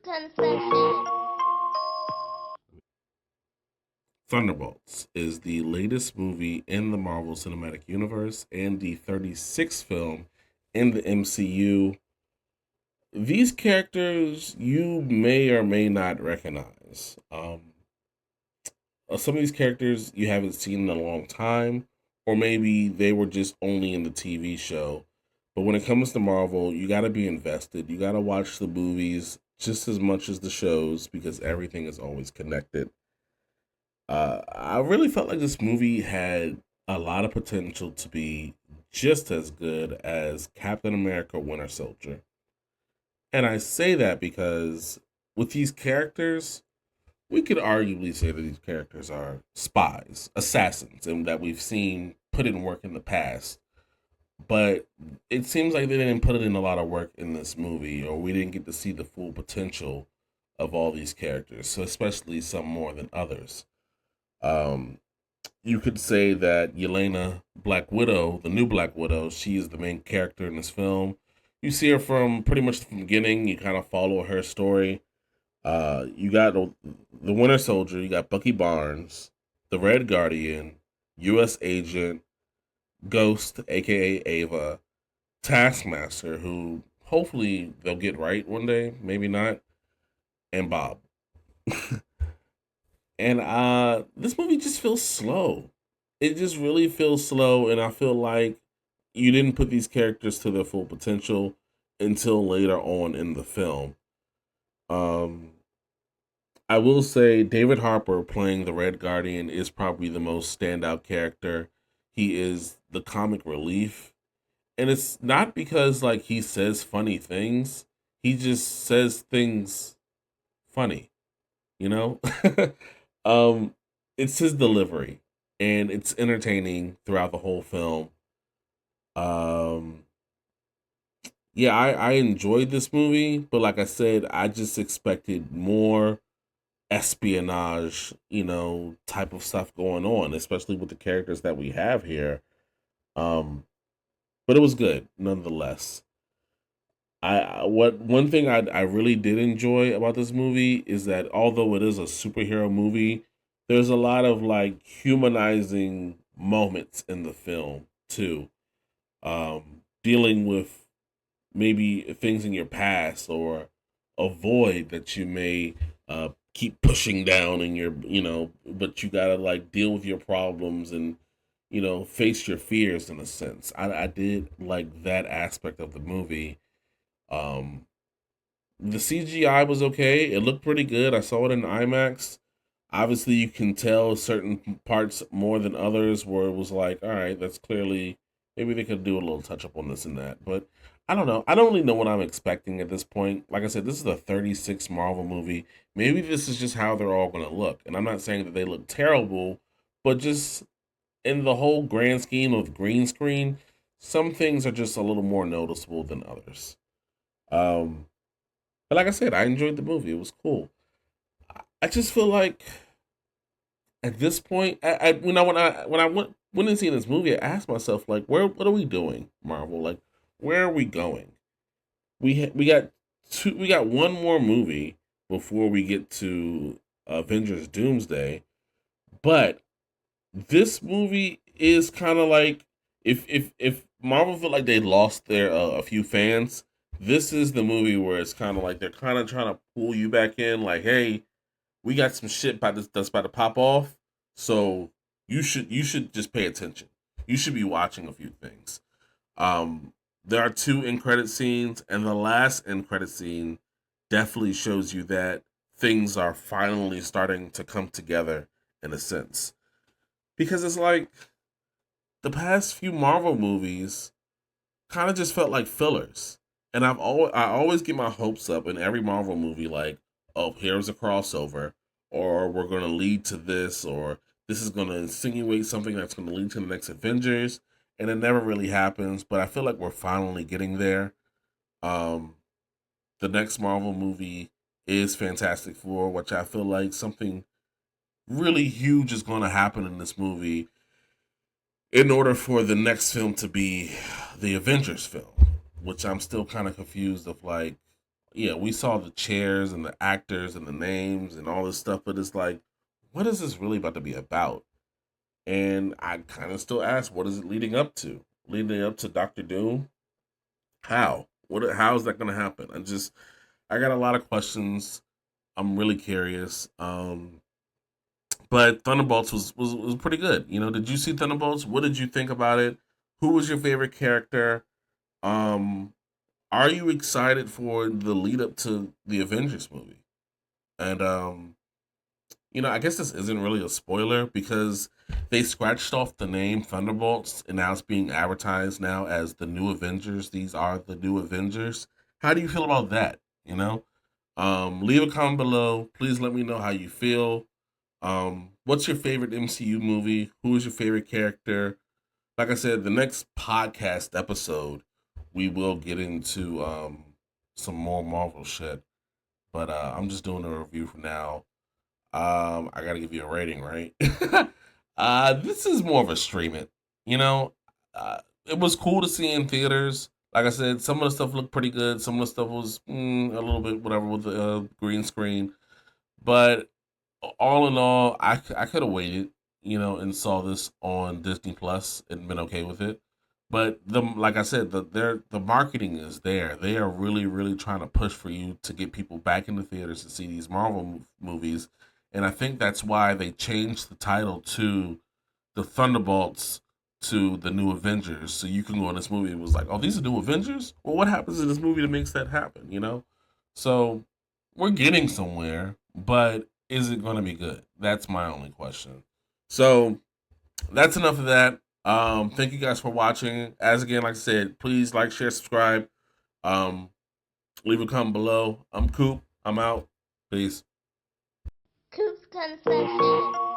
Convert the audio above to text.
Concessions. Thunderbolts is the latest movie in the Marvel Cinematic Universe and the 36th film in the MCU. These characters you may or may not recognize. Some of these characters you haven't seen in a long time, or maybe they were just only in the TV show. But when it comes to Marvel, you got to be invested. You got to watch the movies just as much as the shows because everything is always connected. I really felt like this movie had a lot of potential to be just as good as Captain America Winter Soldier. And I say that because with these characters, we could arguably say that these characters are spies, assassins, and that we've seen put in work in the past. But it seems like they didn't put it in a lot of work in this movie, or we didn't get to see the full potential of all these characters, so especially some more than others. Um, you could say that Yelena Black Widow, the new Black Widow, she is the main character in this film. You see her from pretty much the beginning. You kind of follow her story. You got the Winter Soldier. You got Bucky Barnes, the Red Guardian, U.S. Agent, Ghost, aka Ava, Taskmaster, who hopefully they'll get right one day, maybe not, and Bob. And this movie just feels slow. It just really feels slow, and I feel like you didn't put these characters to their full potential until later on in the film. Um, I will say David Harper playing the Red Guardian is probably the most standout character. He is the comic relief, and it's not because like he says funny things. He just says things funny, you know? um it's his delivery and it's entertaining throughout the whole film. Um yeah, I enjoyed this movie, but like I said, I just expected more espionage, type of stuff going on, especially with the characters that we have here. Um, but it was good nonetheless. What one thing I really did enjoy about this movie is that although it is a superhero movie, there's a lot of like humanizing moments in the film too. Dealing with maybe things in your past or a void that you may keep pushing down in your, but you gotta like deal with your problems and face your fears in a sense. I did like that aspect of the movie. um the CGI was okay. It looked pretty good. I saw it in IMAX. Obviously, you can tell certain parts more than others where it was like, all right, that's clearly maybe they could do a little touch up on this and that. But I don't know. I don't really know what I'm expecting at this point. Like I said, this is a 36 Marvel movie. Maybe this is just how they're all going to look. And I'm not saying that they look terrible, but just in the whole grand scheme of green screen, some things are just a little more noticeable than others. Um, but like I said, I enjoyed the movie. It was cool. I just feel like at this point, when I went and seen this movie, I asked myself like, what are we doing, Marvel? Like, where are we going? We got one more movie before we get to Avengers Doomsday, but this movie is kind of like if Marvel felt like they lost their a few fans, this is the movie where it's kind of like they're kind of trying to pull you back in. Like, hey, we got some shit that's about to pop off, so you should just pay attention. You should be watching a few things. Um, there are two end credit scenes, and the last end credit scene definitely shows you that things are finally starting to come together in a sense because it's like the past few Marvel movies kind of just felt like fillers. And I always get my hopes up in every Marvel movie like, oh, here's a crossover or we're going to lead to this or this is going to insinuate something that's going to lead to the next Avengers and it never really happens, but I feel like we're finally getting there. Um the next Marvel movie is Fantastic Four, which I feel like something really huge is going to happen in this movie in order for the next film to be the Avengers film, which I'm still kind of confused of like, we saw the chairs and the actors and the names and all this stuff, but it's like, what is this really about to be about? And I kind of still ask, what is it leading up to? Leading up to Doctor Doom? How? How is that going to happen? I got a lot of questions. I'm really curious. But Thunderbolts was pretty good. Did you see Thunderbolts? What did you think about it? Who was your favorite character? Um, are you excited for the lead up to the Avengers movie? And I guess this isn't really a spoiler because they scratched off the name Thunderbolts and now it's being advertised now as the new Avengers. These are the new Avengers. How do you feel about that? Leave a comment below. Please let me know how you feel. What's your favorite MCU movie? Who is your favorite character? Like I said, the next podcast episode, we will get into some more Marvel shit. But I'm just doing a review for now. I gotta give you a rating, right? This is more of a stream it. You know, it was cool to see in theaters. Like I said, some of the stuff looked pretty good. Some of the stuff was a little bit whatever with the green screen. But all in all, I could have waited, and saw this on Disney Plus and been okay with it. But like I said, the marketing is there. They are really really trying to push for you to get people back in the theaters to see these Marvel movies, and I think that's why they changed the title to the Thunderbolts to the New Avengers, so you can go in this movie. It was like, oh, these are New Avengers. Well, what happens in this movie that makes that happen? So we're getting somewhere, but is it going to be good? That's my only question. So that's enough of that. Thank you guys for watching. As again, like I said, please like, share, subscribe. Um, leave a comment below. I'm Coop. I'm out. Peace. Coops Concessions.